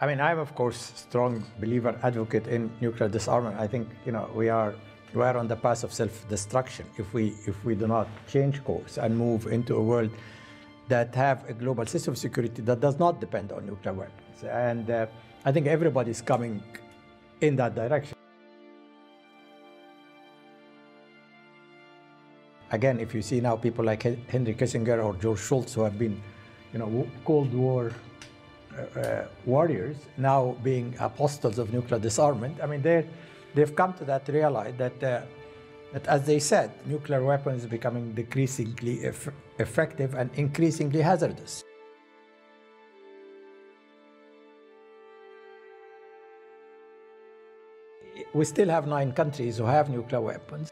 I mean, I'm, of course, a strong believer, advocate in nuclear disarmament. I think, we are on the path of self-destruction if we do not change course and move into a world that have a global system of security that does not depend on nuclear weapons. And I think everybody's coming in that direction. Again, if you see now people like Henry Kissinger or George Shultz who have been, Cold War warriors now being apostles of nuclear disarmament, I mean, they've come to that realize that, as they said, nuclear weapons are becoming decreasingly effective and increasingly hazardous. We still have 9 countries who have nuclear weapons.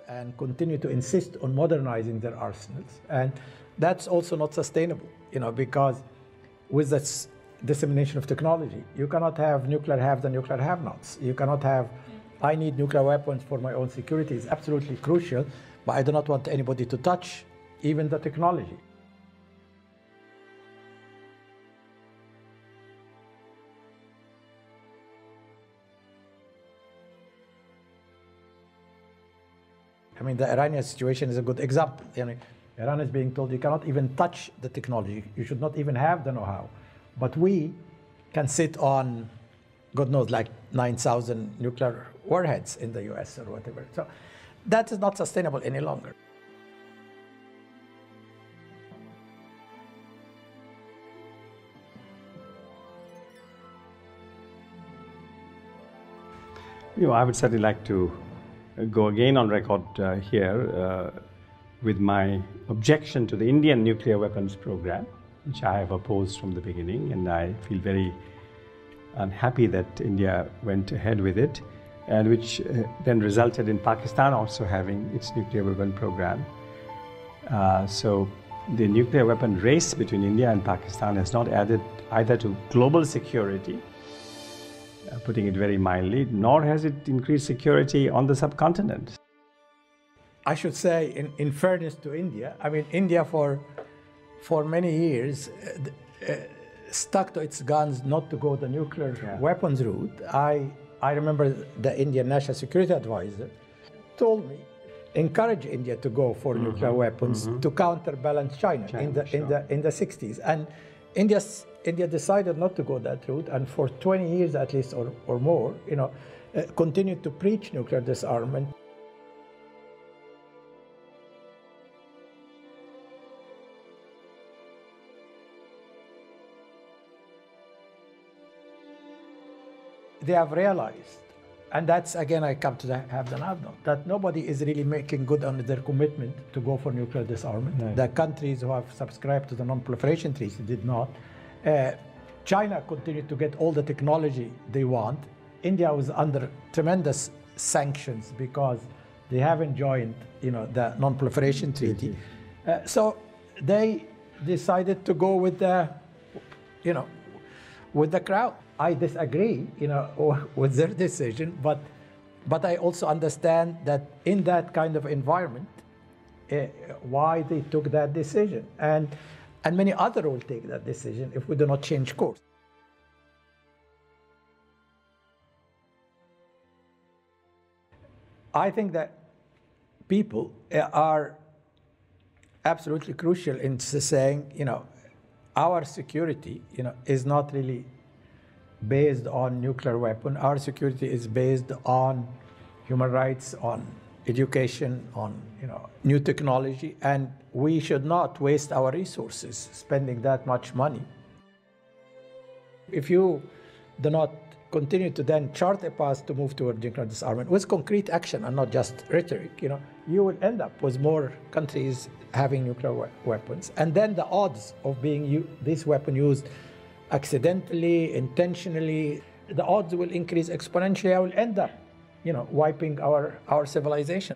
And continue to insist on modernizing their arsenals. And that's also not sustainable, because with this dissemination of technology, you cannot have nuclear haves and nuclear have-nots. You cannot have, I need nuclear weapons for my own security. It's absolutely crucial, but I do not want anybody to touch even the technology. I mean, the Iranian situation is a good example. Iran is being told you cannot even touch the technology. You should not even have the know-how. But we can sit on, God knows, like 9,000 nuclear warheads in the US or whatever. So that is not sustainable any longer. I would certainly like to go again on record here with my objection to the Indian nuclear weapons program, which I have opposed from the beginning, and I feel very unhappy that India went ahead with it, and which then resulted in Pakistan also having its nuclear weapon program. So the nuclear weapon race between India and Pakistan has not added either to global security, putting it very mildly, nor has it increased security on the subcontinent. I should say, in fairness to India, I mean, India for many years stuck to its guns not to go the nuclear weapons route. I remember the Indian National Security Advisor told me, encourage India to go for nuclear weapons to counterbalance China in the 60s. And India decided not to go that route, and for 20 years at least or more, continued to preach nuclear disarmament. They have realized, and that's again I come to the have and have not, that nobody is really making good on their commitment to go for nuclear disarmament. No. The countries who have subscribed to the non-proliferation treaty did not. China continued to get all the technology they want. India was under tremendous sanctions because they haven't joined, the non-proliferation treaty. So they decided to go with the, with the crowd. I disagree, with their decision, but I also understand that in that kind of environment, why they took that decision. And many others will take that decision if we do not change course. I think that people are absolutely crucial in saying, our security, is not really based on nuclear weapon. Our security is based on human rights, on education, on new technology, and we should not waste our resources spending that much money. If you do not continue to then chart a path to move toward nuclear disarmament with concrete action and not just rhetoric, you will end up with more countries having nuclear weapons, and then the odds of being this weapon used accidentally, intentionally, the odds will increase exponentially. I will end up, wiping our civilization.